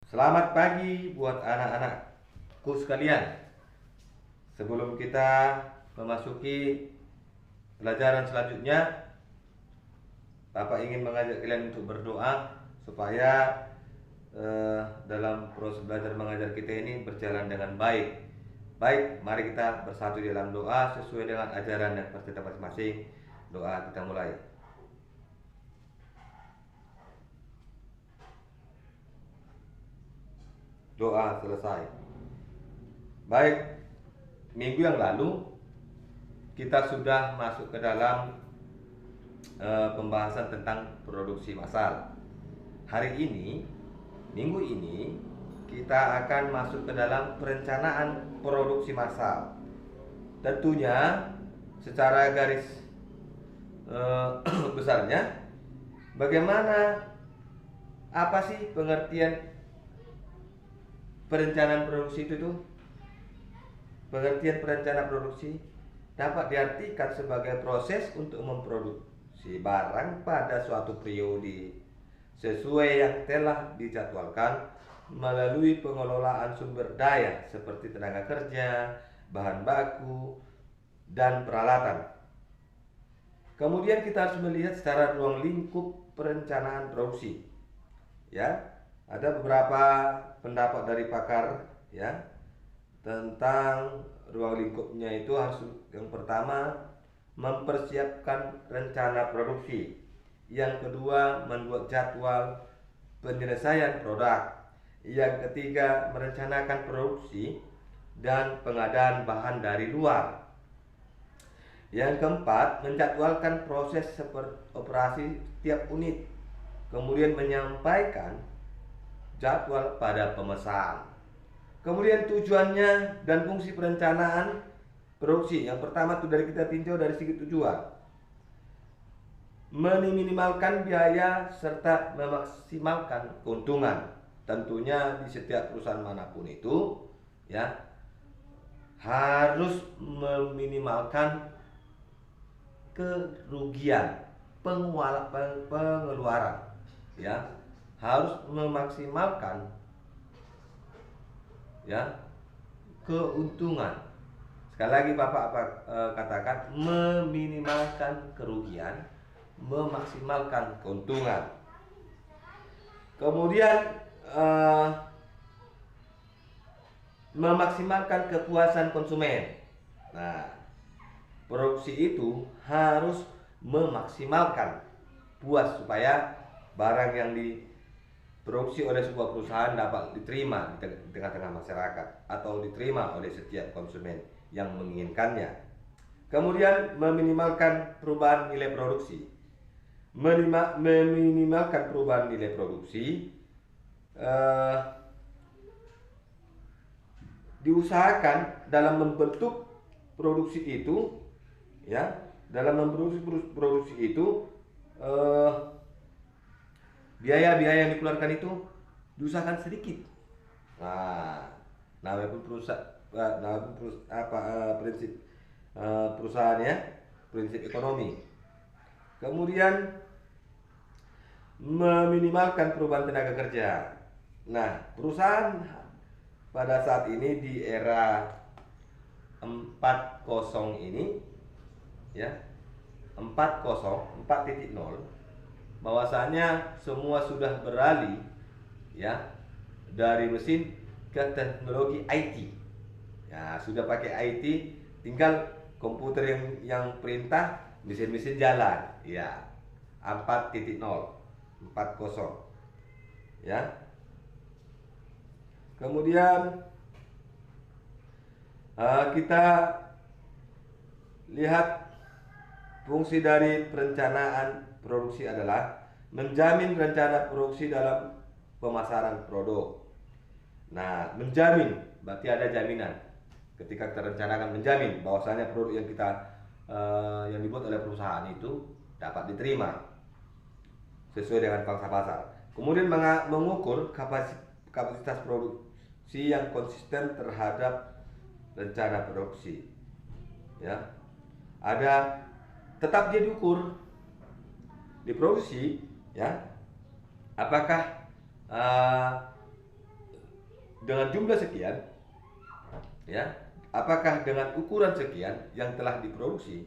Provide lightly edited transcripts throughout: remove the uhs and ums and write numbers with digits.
Selamat pagi buat anak-anakku sekalian. Sebelum kita memasuki pelajaran selanjutnya, Bapak ingin mengajak kalian untuk berdoa supaya dalam proses belajar mengajar kita ini berjalan dengan baik. Baik, mari kita bersatu di dalam doa sesuai dengan ajaran dan perintah masing-masing. Doa kita mulai. Doa selesai. Baik, minggu yang lalu kita sudah masuk ke dalam pembahasan tentang produksi massal. Hari ini, minggu ini, kita akan masuk ke dalam perencanaan produksi massal. Tentunya secara garis besarnya, bagaimana, apa sih pengertian perencanaan produksi itu tuh? Pengertian perencanaan produksi dapat diartikan sebagai proses untuk memproduksi barang pada suatu periode sesuai yang telah dijadwalkan melalui pengelolaan sumber daya seperti tenaga kerja, bahan baku, dan peralatan. Kemudian kita harus melihat secara ruang lingkup perencanaan produksi. Ya, ada beberapa pendapat dari pakar ya tentang ruang lingkupnya. Itu harus, yang pertama, mempersiapkan rencana produksi. Yang kedua, membuat jadwal penyelesaian produk. Yang ketiga, merencanakan produksi dan pengadaan bahan dari luar. Yang keempat, menjadwalkan proses operasi setiap unit. Kemudian menyampaikan jadwal pada pemesan. Kemudian tujuannya dan fungsi perencanaan produksi. Yang pertama itu dari kita tinjau dari segi tujuan. Meminimalkan biaya serta memaksimalkan keuntungan. Tentunya di setiap perusahaan manapun itu ya harus meminimalkan kerugian, pengeluaran ya, harus memaksimalkan ya keuntungan. Sekali lagi Bapak katakan, meminimalkan kerugian, memaksimalkan keuntungan. Kemudian memaksimalkan kepuasan konsumen. Nah, produksi itu harus memaksimalkan puas supaya barang yang diproduksi oleh sebuah perusahaan dapat diterima di tengah-tengah masyarakat atau diterima oleh setiap konsumen yang menginginkannya. Kemudian meminimalkan perubahan nilai produksi. Meminimalkan perubahan nilai produksi diusahakan dalam membentuk produksi itu ya, dalam memproduksi produksi itu biaya-biaya yang dikeluarkan itu diusahakan sedikit. Nah, prinsip perusahaan ya, prinsip ekonomi. Kemudian meminimalkan perubahan tenaga kerja. Nah, perusahaan pada saat ini di era 4.0 ini ya, 4.0, bahwasanya semua sudah beralih ya dari mesin ke teknologi IT. Ya, sudah pakai IT, tinggal komputer yang perintah, mesin-mesin jalan. Ya, 4.0, 4.0 ya. Kemudian kita lihat fungsi dari perencanaan produksi adalah menjamin rencana produksi dalam pemasaran produk. Nah, menjamin berarti ada jaminan. Ketika kita rencanakan, menjamin bahwasanya produk yang kita yang dibuat oleh perusahaan itu dapat diterima sesuai dengan pangsa pasar. Kemudian mengukur kapasitas produksi yang konsisten terhadap rencana produksi. Ya, ada tetap dia diukur, diproduksi ya, apakah dengan jumlah sekian, ya, apakah dengan ukuran sekian yang telah diproduksi,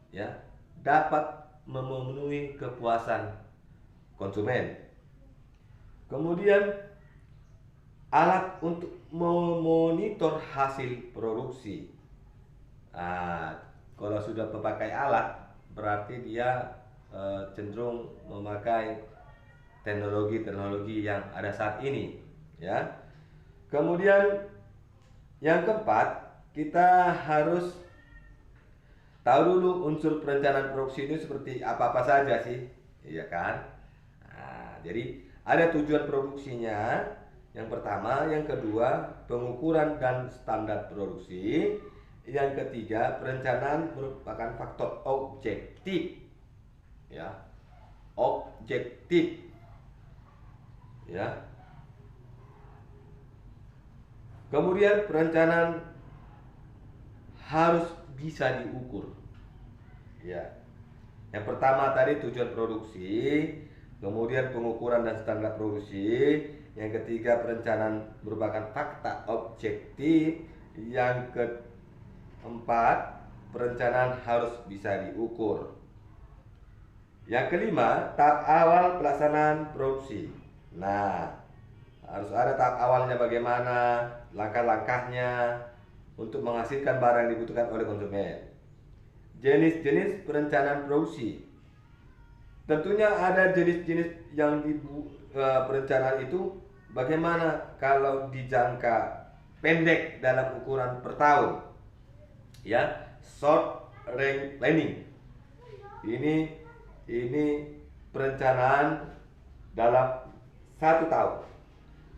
ya, dapat memenuhi kepuasan konsumen. Kemudian alat untuk memonitor hasil produksi. Kalau sudah memakai alat, berarti dia cenderung memakai teknologi yang ada saat ini, ya. Kemudian yang keempat, kita harus tahu dulu unsur perencanaan produksi itu seperti apa saja sih, iya kan? Jadi ada tujuan produksinya, yang pertama, yang kedua pengukuran dan standar produksi, yang ketiga perencanaan merupakan faktor objektif, ya, objektif, ya. Kemudian perencanaan harus bisa diukur, ya. Yang pertama tadi tujuan produksi, kemudian pengukuran dan standar produksi, yang ketiga perencanaan merupakan fakta objektif, yang keempat perencanaan harus bisa diukur. Yang kelima, tahap awal pelaksanaan produksi. Nah, harus ada tahap awalnya, bagaimana langkah-langkahnya untuk menghasilkan barang yang dibutuhkan oleh konsumen. Jenis-jenis perencanaan produksi. Tentunya ada jenis-jenis yang perencanaan itu bagaimana kalau dijangka pendek dalam ukuran per tahun, ya, short range planning. Ini perencanaan dalam 1 tahun.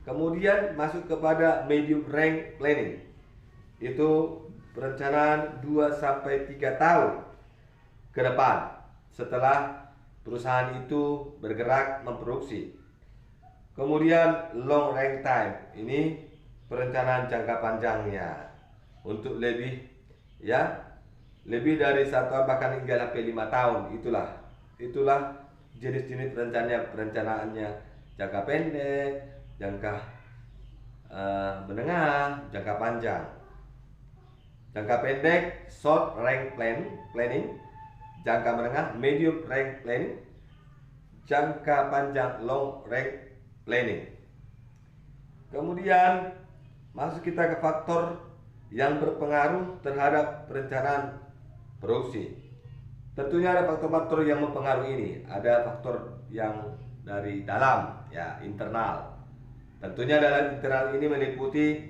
Kemudian masuk kepada medium range planning. Itu perencanaan 2-3 tahun ke depan setelah perusahaan itu bergerak memproduksi. Kemudian long range time, ini perencanaan jangka panjangnya untuk lebih dari 1 tahun, bahkan hingga sampai 5 tahun. Itulah jenis-jenis perencanaannya, jangka pendek, jangka menengah, jangka panjang. Jangka pendek short range planning, jangka menengah medium range planning, jangka panjang long range planning. Kemudian masuk kita ke faktor yang berpengaruh terhadap perencanaan produksi. Tentunya ada faktor-faktor yang mempengaruhi ini. Ada faktor yang dari dalam, ya, internal. Tentunya dalam internal ini meliputi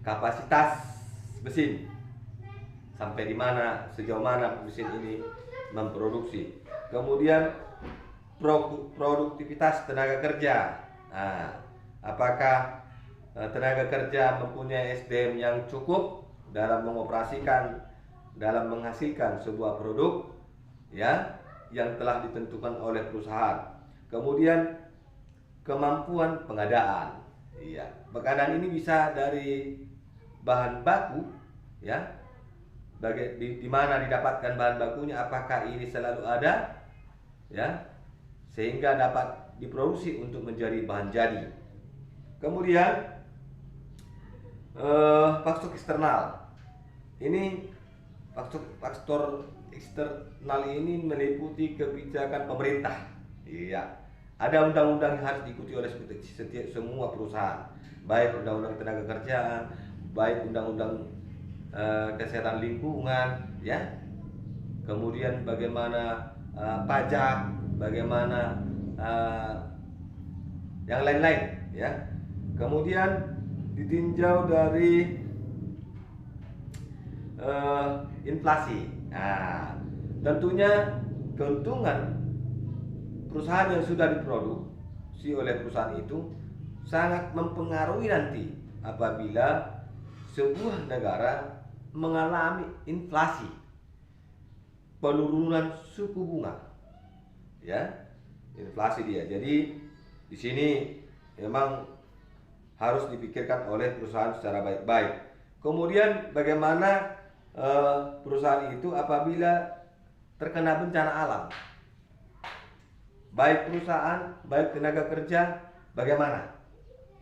kapasitas mesin, sampai di mana, sejauh mana mesin ini memproduksi. Kemudian produktivitas tenaga kerja. Apakah tenaga kerja mempunyai SDM yang cukup dalam menghasilkan sebuah produk, ya, yang telah ditentukan oleh perusahaan. Kemudian kemampuan pengadaan, iya. Pengadaan ini bisa dari bahan baku, ya, di mana didapatkan bahan bakunya, apakah ini selalu ada, ya, sehingga dapat diproduksi untuk menjadi bahan jadi. Kemudian faktor eksternal. Ini faktor eksternal ini meliputi kebijakan pemerintah, iya. Ada undang-undang yang harus diikuti oleh setiap semua perusahaan, baik undang-undang tenaga kerjaan, baik undang-undang kesehatan lingkungan, ya. Kemudian bagaimana pajak, bagaimana yang lain-lain, ya. Kemudian ditinjau dari inflasi. Tentunya keuntungan perusahaan yang sudah diproduksi oleh perusahaan itu sangat mempengaruhi nanti apabila sebuah negara mengalami inflasi, penurunan suku bunga, ya, inflasi dia. Jadi di sini memang harus dipikirkan oleh perusahaan secara baik-baik. Kemudian bagaimana perusahaan itu apabila terkena bencana alam, baik perusahaan, baik tenaga kerja, bagaimana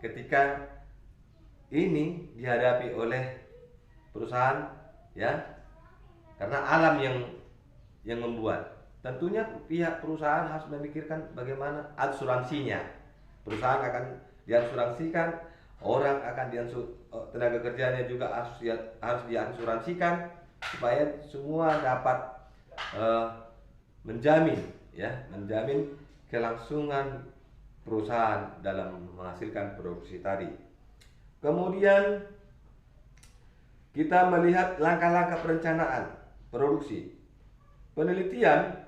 ketika ini dihadapi oleh perusahaan, ya, karena alam yang membuat. Tentunya pihak perusahaan harus memikirkan bagaimana asuransinya. Perusahaan akan diasuransikan, orang akan tenaga kerjanya juga harus diasuransikan, supaya semua dapat menjamin kelangsungan perusahaan dalam menghasilkan produksi tadi. Kemudian kita melihat langkah-langkah perencanaan produksi, penelitian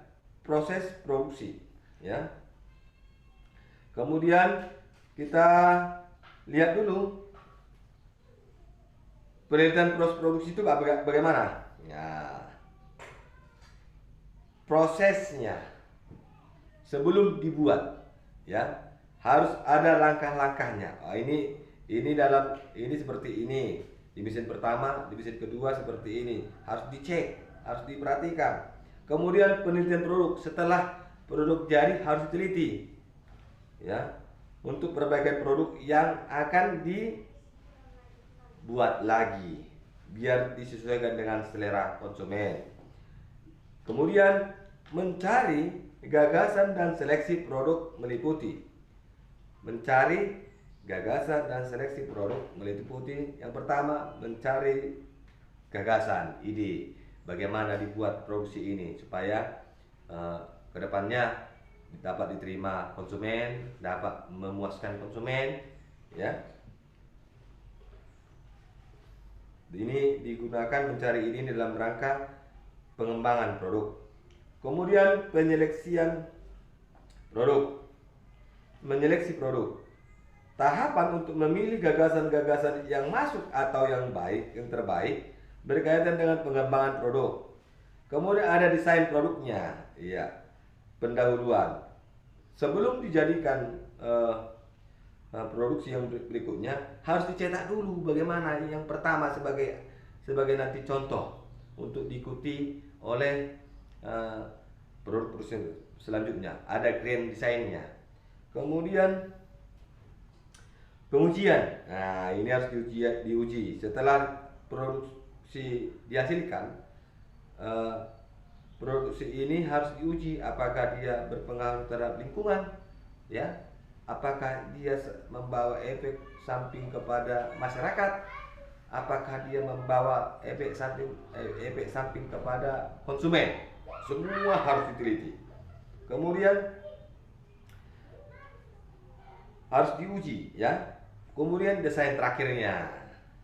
proses produksi, ya. Kemudian kita lihat dulu penelitian proses produksi itu bagaimana. Ya, prosesnya sebelum dibuat, ya, harus ada langkah-langkahnya. Ini seperti ini. Di mesin pertama, di mesin kedua seperti ini. Harus dicek, harus diperhatikan. Kemudian penelitian produk, setelah produk jadi harus diteliti, ya, untuk perbaikan produk yang akan dibuat lagi biar disesuaikan dengan selera konsumen. Kemudian mencari gagasan dan seleksi produk meliputi yang pertama, mencari gagasan, ide bagaimana dibuat produksi ini supaya kedepannya dapat diterima konsumen, dapat memuaskan konsumen, ya. Ini digunakan mencari ini dalam rangka pengembangan produk. Kemudian penyeleksian produk, menyeleksi produk. Tahapan untuk memilih gagasan-gagasan yang masuk atau yang terbaik berkaitan dengan pengembangan produk. Kemudian ada desain produknya, ya, pendahuluan. Sebelum dijadikan produksi yang berikutnya harus dicetak dulu bagaimana yang pertama sebagai nanti contoh untuk diikuti oleh produk selanjutnya. Ada grand desainnya. Kemudian pengujian. Nah, ini harus diuji. Setelah produksi dihasilkan, produksi ini harus diuji apakah dia berpengaruh terhadap lingkungan, ya, apakah dia membawa efek samping kepada masyarakat, apakah dia membawa efek samping kepada konsumen. Semua harus diteliti. Kemudian harus diuji, ya. Kemudian desain terakhirnya.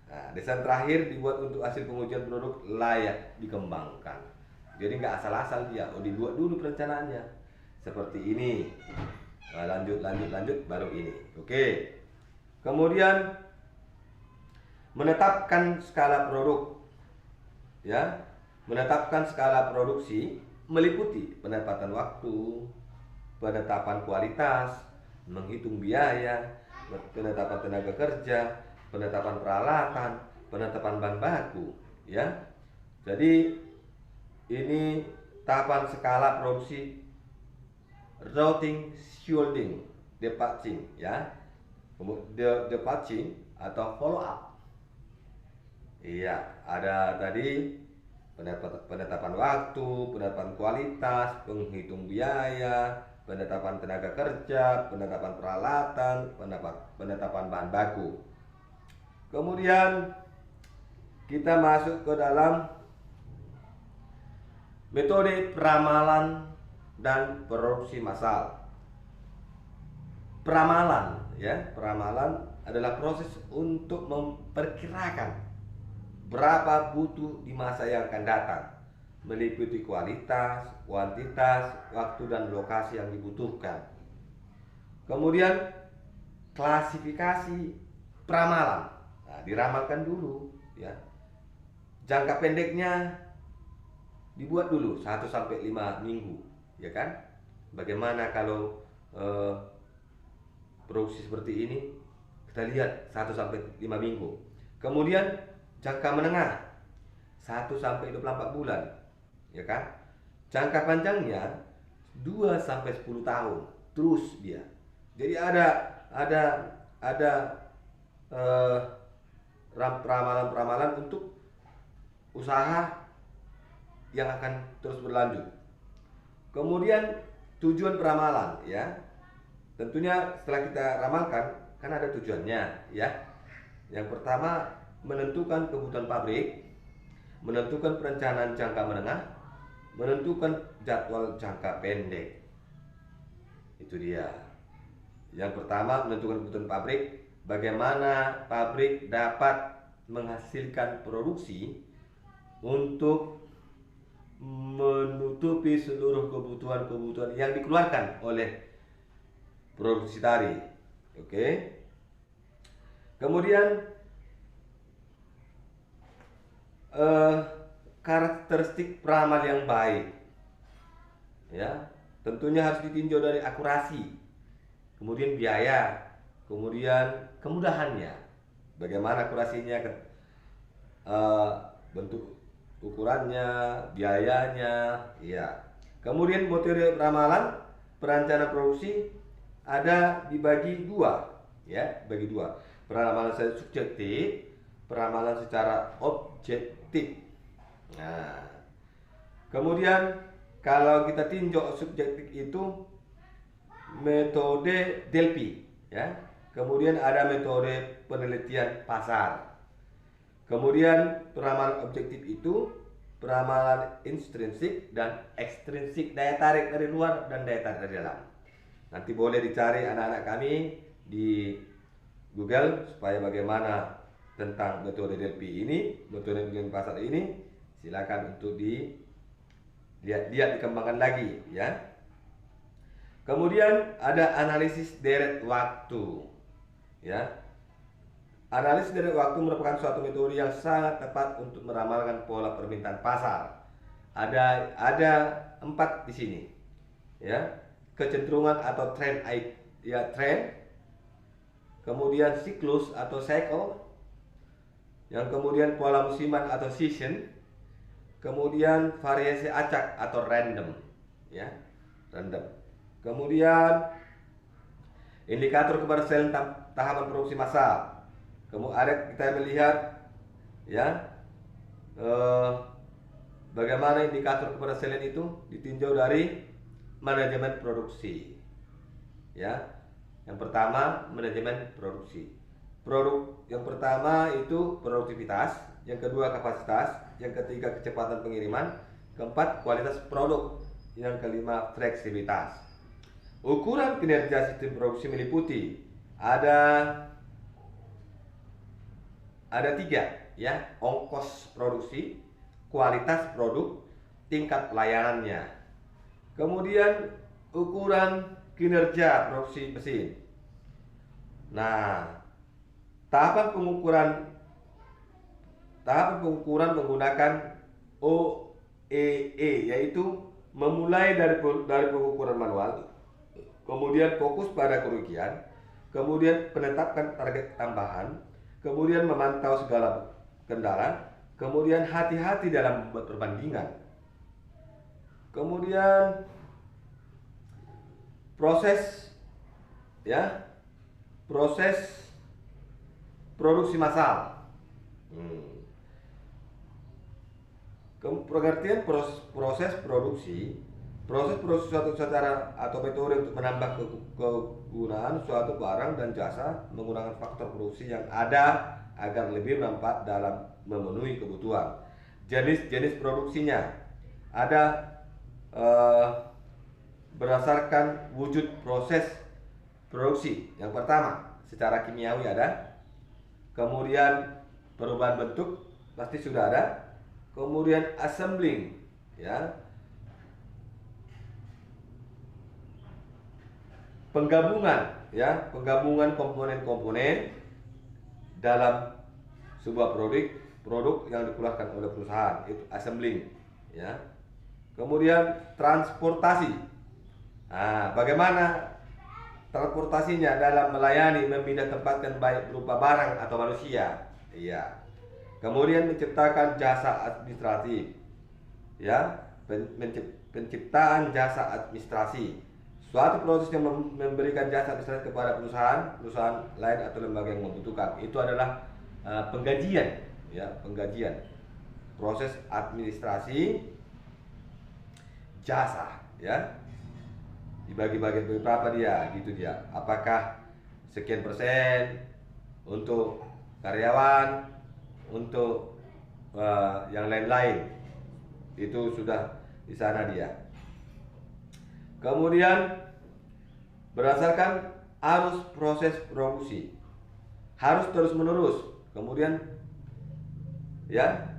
Nah, desain terakhir dibuat untuk hasil pengujian produk layak dikembangkan. Jadi nggak asal-asal dia, dibuat dulu perencanaannya seperti ini. Nah, lanjut baru ini. Oke. Kemudian menetapkan skala produk, ya. Menetapkan skala produksi meliputi penempatan waktu, penetapan kualitas, menghitung biaya, penetapan tenaga kerja, penetapan peralatan, penetapan bahan baku, ya. Jadi ini tahapan skala produksi, routing, shielding, dispatching, ya. Dispatching atau follow up. Iya, ada tadi penetapan waktu, penetapan kualitas, penghitung biaya, penetapan tenaga kerja, penetapan peralatan, penetapan bahan baku. Kemudian kita masuk ke dalam metode peramalan dan produksi massal. Peramalan, ya, peramalan adalah proses untuk memperkirakan berapa butuh di masa yang akan datang, meliputi kualitas, kuantitas, waktu dan lokasi yang dibutuhkan. Kemudian klasifikasi peramalan. Nah, diramalkan dulu, ya. Jangka pendeknya dibuat dulu 1 sampai 5 minggu, ya kan? Bagaimana kalau produksi seperti ini? Kita lihat 1 sampai 5 minggu. Kemudian jangka menengah 1 sampai 24 bulan, ya kan? Jangka panjangnya 2 sampai 10 tahun. Terus dia. Jadi ada peramalan-peramalan untuk usaha yang akan terus berlanjut. Kemudian tujuan peramalan, ya. Tentunya setelah kita ramalkan kan ada tujuannya, ya. Yang pertama, menentukan kebutuhan pabrik, menentukan perencanaan jangka menengah, menentukan jadwal jangka pendek. Itu dia. Yang pertama, menentukan kebutuhan pabrik, bagaimana pabrik dapat menghasilkan produksi untuk menutupi seluruh kebutuhan-kebutuhan yang dikeluarkan oleh produksi tadi. Oke. Kemudian karakteristik peramal yang baik, ya, tentunya harus ditinjau dari akurasi, kemudian biaya, kemudian kemudahannya. Bagaimana akurasinya, bentuk ukurannya, biayanya, ya. Kemudian metode peramalan perencanaan produksi ada dibagi dua, ya, bagi dua. Peramalan secara subjektif, peramalan secara objektif. Nah, kemudian kalau kita tinjau subjektif itu metode Delphi, ya. Kemudian ada metode penelitian pasar. Kemudian peramalan objektif itu peramalan intrinsik dan ekstrinsik, daya tarik dari luar dan daya tarik dari dalam. Nanti boleh dicari anak-anak kami di Google supaya bagaimana tentang metode Delphi ini, metode penelitian pasar ini, silakan untuk dilihat dikembangkan lagi, ya. Kemudian ada analisis deret waktu, ya. Analisis deret waktu merupakan suatu metode yang sangat tepat untuk meramalkan pola permintaan pasar. Ada 4 di sini, ya. Kecenderungan atau tren, ya, tren. Kemudian siklus atau cycle. Yang kemudian pola musiman atau season. Kemudian variasi acak atau random, ya, random. Kemudian indikator keberhasilan tahapan produksi massal. Kemudian kita melihat, ya, bagaimana indikator keberhasilan itu ditinjau dari manajemen produksi, ya. Yang pertama, manajemen produksi. Produk yang pertama itu produktivitas, yang kedua kapasitas, yang ketiga kecepatan pengiriman, keempat kualitas produk, yang kelima fleksibilitas. Ukuran kinerja sistem produksi meliputi ada 3, ya, ongkos produksi, kualitas produk, tingkat pelayanannya. Kemudian ukuran kinerja produksi mesin. Nah, tahapan pengukuran menggunakan OEE, yaitu memulai dari pengukuran manual, kemudian fokus pada kerugian, kemudian penetapkan target tambahan, kemudian memantau segala kendala, kemudian hati-hati dalam membuat perbandingan. Kemudian proses, ya, proses produksi massal. Pengertian proses produksi suatu cara atau metode untuk menambah kegunaan suatu barang dan jasa menggunakan faktor produksi yang ada agar lebih bermanfaat dalam memenuhi kebutuhan. Jenis-jenis produksinya ada berdasarkan wujud proses produksi. Yang pertama, secara kimiawi ada. Kemudian perubahan bentuk pasti sudah ada. Kemudian assembling, ya. Penggabungan, ya, penggabungan komponen-komponen dalam sebuah produk yang dikeluarkan oleh perusahaan, itu assembling, ya. Kemudian transportasi. Nah, bagaimana transportasinya dalam melayani memindah tempatkan baik berupa barang atau manusia, iya. Kemudian menciptakan jasa administratif, ya, penciptaan jasa administrasi, suatu proses yang memberikan jasa administrasi kepada perusahaan lain atau lembaga yang membutuhkan. Itu adalah penggajian, ya, penggajian, proses administrasi jasa, ya, dibagi-bagi berapa dia, gitu dia. Apakah sekian persen untuk karyawan, untuk yang lain-lain, itu sudah di sana dia. Kemudian berdasarkan arus proses produksi, harus terus menerus. Kemudian, ya,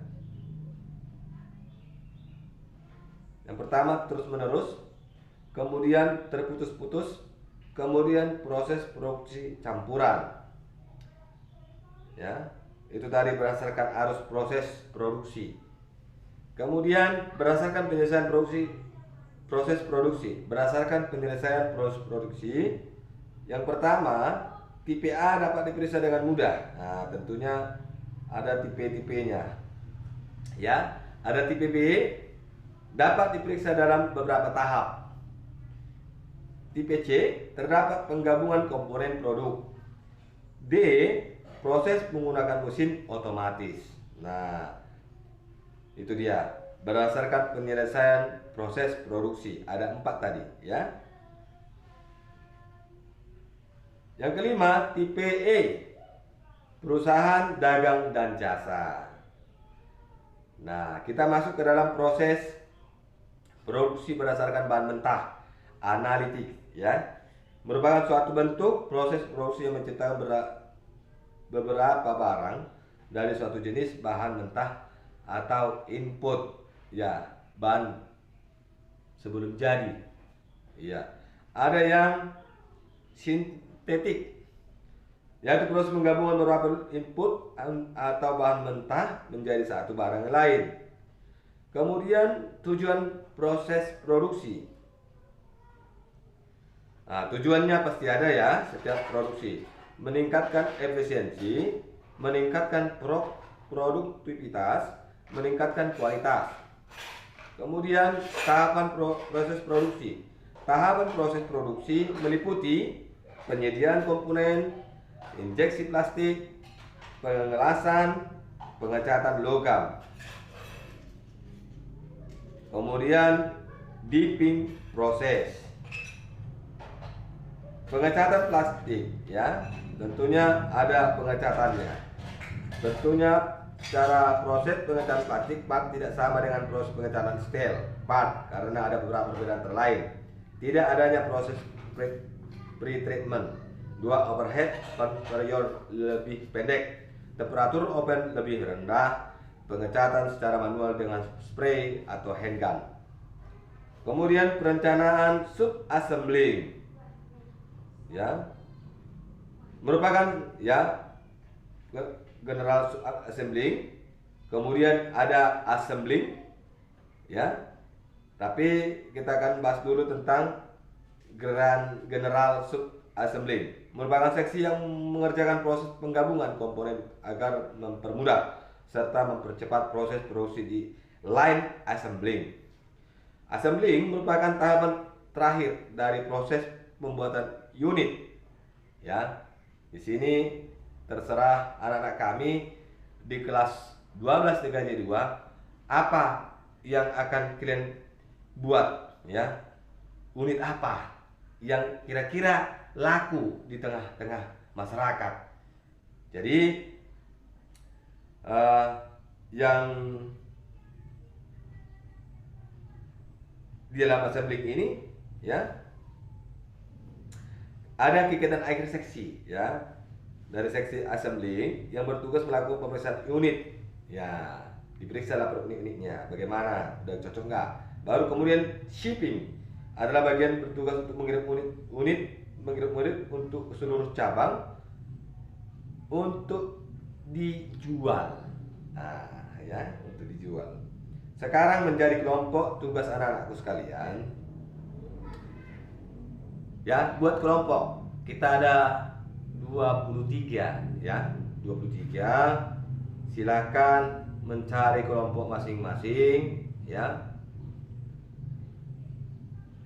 yang pertama terus menerus, kemudian terputus-putus, kemudian proses produksi campuran, ya, itu tadi berdasarkan arus proses produksi. Kemudian berdasarkan penyelesaian proses produksi, berdasarkan penyelesaian proses produksi, yang pertama, tipe A dapat diperiksa dengan mudah. Nah, tentunya ada tipe-tipenya, ya. Ada tipe B, dapat diperiksa dalam beberapa tahap. Tipe C, terdapat penggabungan komponen produk. D, proses menggunakan mesin otomatis. Nah, itu dia, berdasarkan penyelesaian proses produksi. Ada 4 tadi, ya. Yang kelima, tipe E, perusahaan dagang dan jasa. Nah, kita masuk ke dalam proses produksi berdasarkan bahan mentah, analitik, ya. Merupakan suatu bentuk proses produksi yang menciptakan beberapa barang dari suatu jenis bahan mentah atau input, ya, bahan sebelum jadi, ya. Ada yang sintetik, yaitu proses menggabungkan beberapa input atau bahan mentah menjadi satu barang lain. Kemudian tujuan proses produksi. Nah, tujuannya pasti ada, ya, setiap produksi. Meningkatkan efisiensi, meningkatkan produktivitas, meningkatkan kualitas. Kemudian tahapan proses produksi. Tahapan proses produksi meliputi penyediaan komponen, injeksi plastik, pengelasan, pengecatan logam. Kemudian dipping proses. Pengecatan plastik, ya, tentunya ada pengecatannya. Tentunya secara proses pengecatan plastik part tidak sama dengan proses pengecatan steel part karena ada beberapa perbedaan terlain. Tidak adanya proses pre-treatment, 2 overhead superior lebih pendek, temperatur oven lebih rendah, pengecatan secara manual dengan spray atau handgun. Kemudian perencanaan sub-assembling, ya, merupakan, ya, general assembling. Kemudian ada assembling, ya. Tapi kita akan bahas dulu tentang general sub assembling. Merupakan seksi yang mengerjakan proses penggabungan komponen agar mempermudah serta mempercepat proses produksi di line assembling. Assembling merupakan tahapan terakhir dari proses pembuatan unit, ya. Di sini terserah anak-anak kami di kelas 12 TKJ 2 apa yang akan kalian buat, ya. Unit apa yang kira-kira laku di tengah-tengah masyarakat. Jadi yang di dalam assembling ini, ya, ada kegiatan akhir seksi, ya, dari seksi assembling yang bertugas melakukan pemeriksaan unit, ya, diperiksa lah per unit-unitnya bagaimana, udah cocok nggak. Baru kemudian shipping adalah bagian bertugas untuk mengirim unit untuk seluruh cabang untuk dijual. Nah, ya, untuk dijual. Sekarang menjadi kelompok tugas anak-anakku sekalian. Ya, buat kelompok kita ada 23, ya, 23. Silakan mencari kelompok masing-masing, ya.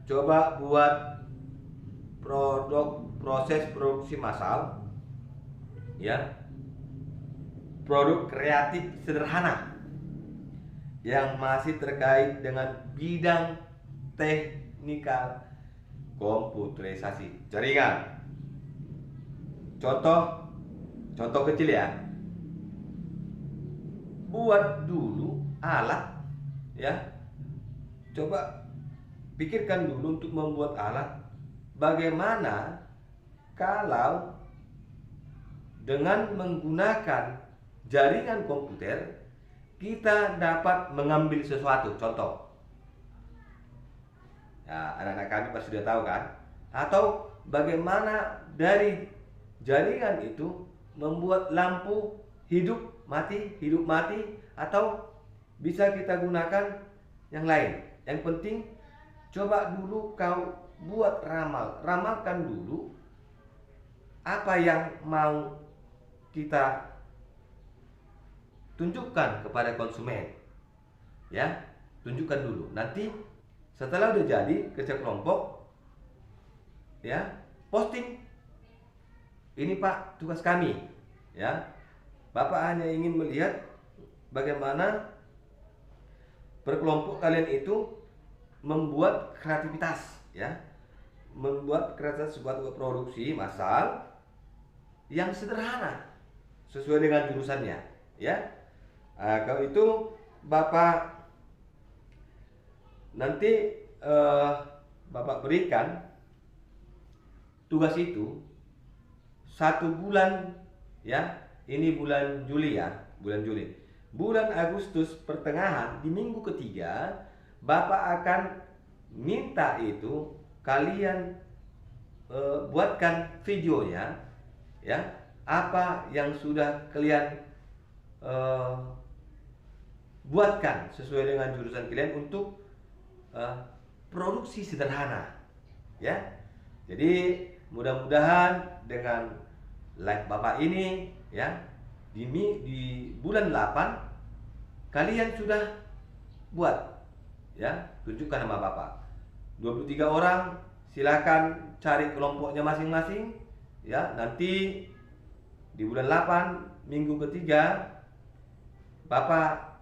Coba buat proses produksi massal, ya. produk kreatif sederhana yang masih terkait dengan bidang teknikal komputerisasi jaringan. Contoh kecil ya. Buat dulu alat ya. Coba pikirkan dulu untuk membuat alat. Bagaimana kalau dengan menggunakan jaringan komputer kita dapat mengambil sesuatu. Contoh ya, anak-anak kami pasti sudah tahu kan. Atau bagaimana dari jaringan itu membuat lampu hidup mati, atau bisa kita gunakan yang lain. Yang penting coba dulu kau buat ramalkan dulu apa yang mau kita tunjukkan kepada konsumen. Ya, tunjukkan dulu. Nanti setelah udah jadi kerja kelompok ya, posting. Ini Pak, tugas kami. Ya. Bapak hanya ingin melihat bagaimana berkelompok kalian itu membuat kreativitas ya. Membuat kreativitas sebuah produksi massal yang sederhana sesuai dengan jurusannya ya. Kalau itu Bapak nanti Bapak berikan tugas itu 1 bulan ya. Ini bulan Juli ya, bulan Juli. Bulan Agustus pertengahan di minggu ketiga Bapak akan minta itu kalian buatkan videonya ya. Apa yang sudah kalian buatkan sesuai dengan jurusan kalian untuk produksi sederhana ya. Jadi mudah-mudahan dengan live Bapak ini ya, di bulan 8 kalian sudah buat ya, tunjukkan nama Bapak. 23 orang, silakan cari kelompoknya masing-masing ya. Nanti di bulan 8 minggu ketiga Bapak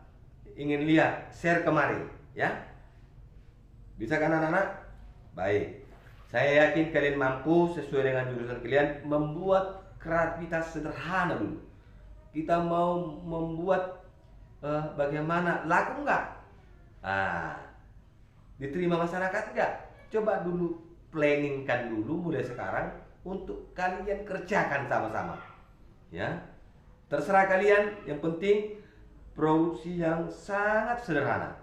ingin lihat, share kemari ya. Bisa kan anak-anak? Baik. Saya yakin kalian mampu sesuai dengan jurusan kalian membuat kreativitas sederhana dulu. Kita mau membuat bagaimana, laku nggak? Diterima masyarakat nggak? Coba dulu planningkan dulu mulai sekarang untuk kalian kerjakan sama-sama. Ya, terserah kalian. Yang penting produksi yang sangat sederhana.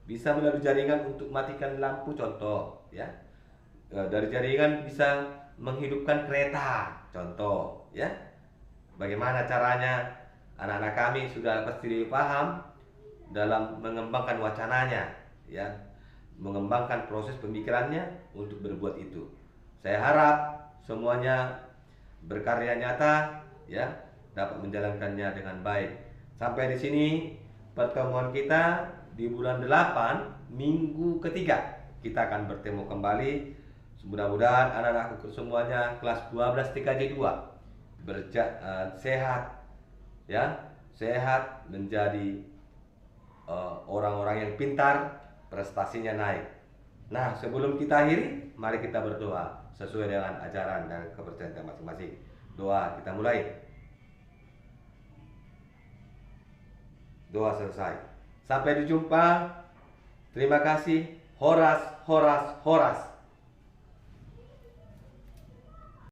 Bisa melalui jaringan untuk matikan lampu, contoh ya. Dari jaringan bisa menghidupkan kereta, contoh ya. Bagaimana caranya? Anak-anak kami sudah pasti paham dalam mengembangkan wacananya ya, mengembangkan proses pemikirannya untuk berbuat itu. Saya harap semuanya berkarya nyata ya, dapat menjalankannya dengan baik. Sampai di sini pertemuan kita di bulan 8 minggu ketiga. Kita akan bertemu kembali. Mudah-mudahan anak-anakku semuanya kelas 12 TKJ 2 sehat ya, sehat, menjadi orang-orang yang pintar, prestasinya naik. Nah, sebelum kita akhiri, mari kita berdoa sesuai dengan ajaran dan kepercayaan kita masing-masing. Doa kita mulai. Doa selesai. Sampai dijumpa. Terima kasih. Horas, horas, horas.